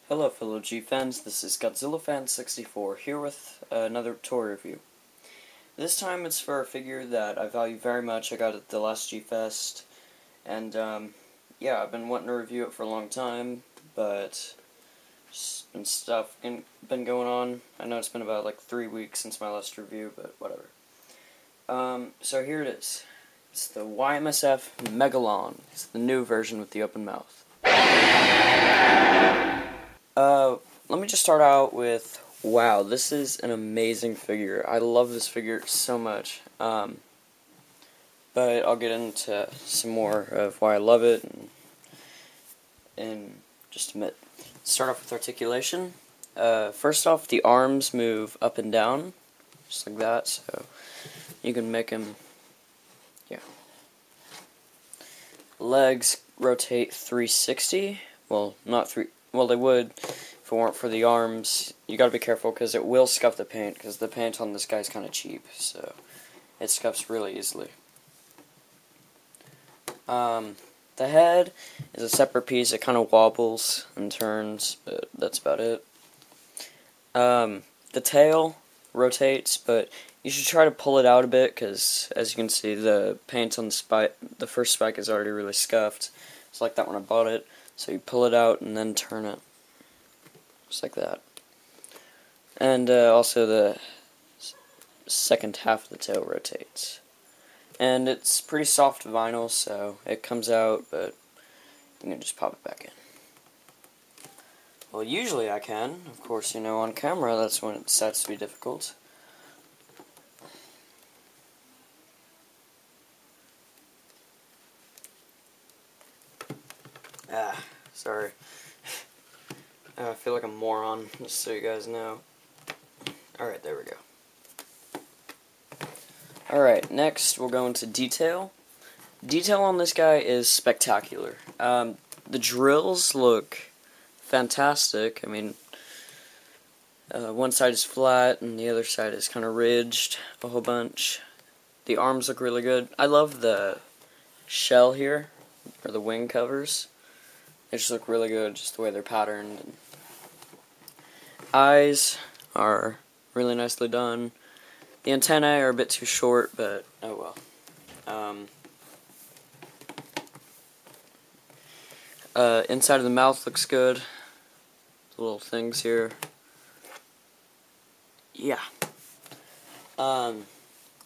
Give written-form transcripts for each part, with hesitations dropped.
Hello fellow G-Fans, this is GodzillaFan64 here with another toy review. This time it's for a figure that I value very much. I got it at the last G-Fest, and yeah, I've been wanting to review it for a long time, but just been stuff been going on. I know it's been about like 3 weeks since my last review, but whatever. So here it is. It's the Y-MSF Megalon. It's the new version with the open mouth. Let me just start out with, wow, this is an amazing figure. I love this figure so much. But I'll get into some more of why I love it in just a minute. Start off with articulation. First off, the arms move up and down, just like that, so you can make them, yeah. Legs rotate 360. Well, not three. Well, they would if it weren't for the arms. You gotta be careful because it will scuff the paint, because the paint on this guy's kind of cheap, so it scuffs really easily. The head is a separate piece. It kind of wobbles and turns, but that's about it. The tail rotates, but you should try to pull it out a bit, because as you can see, the paint on the spike, the first spike is already really scuffed. It's like that when I bought it. So you pull it out and then turn it, just like that. And also the second half of the tail rotates. And it's pretty soft vinyl, so it comes out, but you can just pop it back in. Well, usually I can. Of course, you know, on camera, that's when it starts to be difficult. Sorry. I feel like a moron, just so you guys know. Alright, there we go. Alright, next we'll go into detail. Detail on this guy is spectacular. The drills look fantastic. I mean, one side is flat and the other side is kind of ridged a whole bunch. The arms look really good. I love the shell here, or the wing covers. They just look really good, just the way they're patterned. And eyes are really nicely done. The antennae are a bit too short, but oh well. Inside of the mouth looks good. The little things here. Yeah. One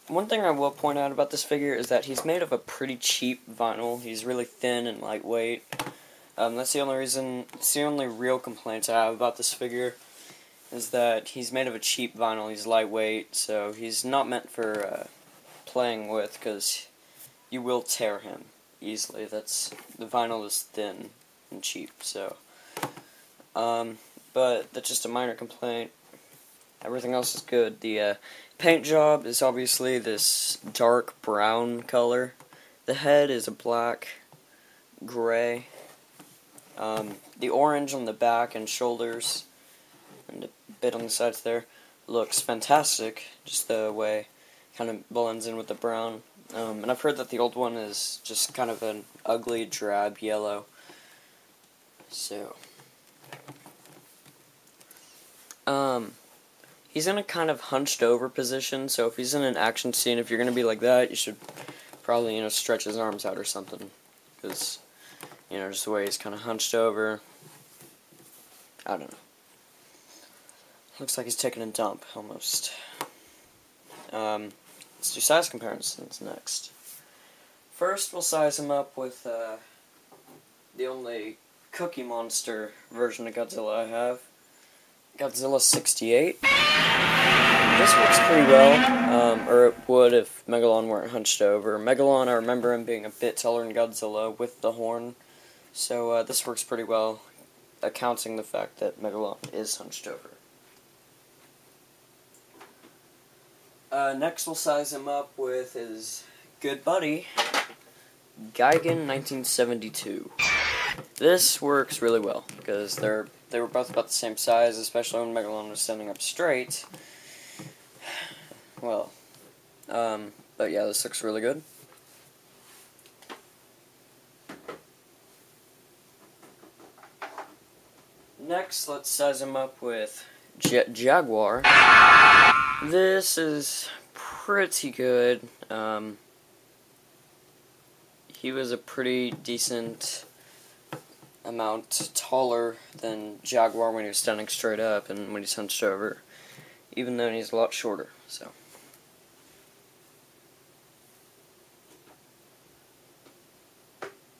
thing I will point out about this figure is that he's made of a pretty cheap vinyl. He's really thin and lightweight. That's the only real complaint I have about this figure, is that he's made of a cheap vinyl. He's lightweight, so he's not meant for playing with, because you will tear him easily. The vinyl is thin and cheap, so. But that's just a minor complaint. Everything else is good. The paint job is obviously this dark brown color. The head is a black, gray. The orange on the back and shoulders, and a bit on the sides there, looks fantastic, just the way it kind of blends in with the brown. And I've heard that the old one is just kind of an ugly, drab yellow. So, he's in a kind of hunched over position, so if he's in an action scene, if you're going to be like that, you should probably, you know, stretch his arms out or something, because, you know, just the way he's kind of hunched over. I don't know. Looks like he's taking a dump, almost. Let's do size comparisons next. First, we'll size him up with the only Cookie Monster version of Godzilla I have. Godzilla 68. This works pretty well, or it would if Megalon weren't hunched over. Megalon, I remember him being a bit taller than Godzilla with the horn, so this works pretty well, accounting the fact that Megalon is hunched over. Next we'll size him up with his good buddy, Gigan 1972. This works really well, because they were both about the same size, especially when Megalon was standing up straight. Well, but yeah, this looks really good. Next, let's size him up with Jaguar. This is pretty good. He was a pretty decent amount taller than Jaguar when he was standing straight up and when he's hunched over, even though he's a lot shorter. So.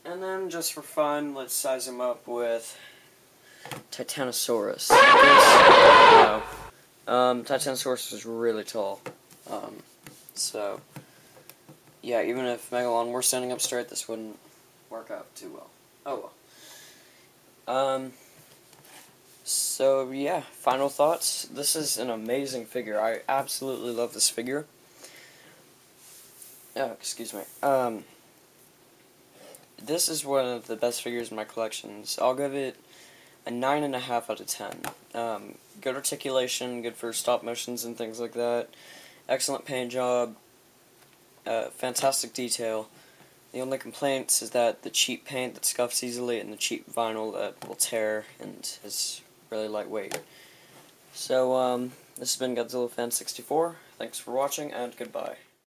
And then, just for fun, let's size him up with Titanosaurus. Titanosaurus was really tall. So, yeah, even if Megalon were standing up straight, this wouldn't work out too well. Oh well. So, yeah, final thoughts. This is an amazing figure. I absolutely love this figure. Oh, excuse me. This is one of the best figures in my collections. I'll give it a 9.5 out of 10. Good articulation, good for stop motions and things like that. Excellent paint job. Fantastic detail. The only complaints is that the cheap paint that scuffs easily and the cheap vinyl that will tear and is really lightweight. So, this has been Godzilla Fan 64. Thanks for watching and goodbye.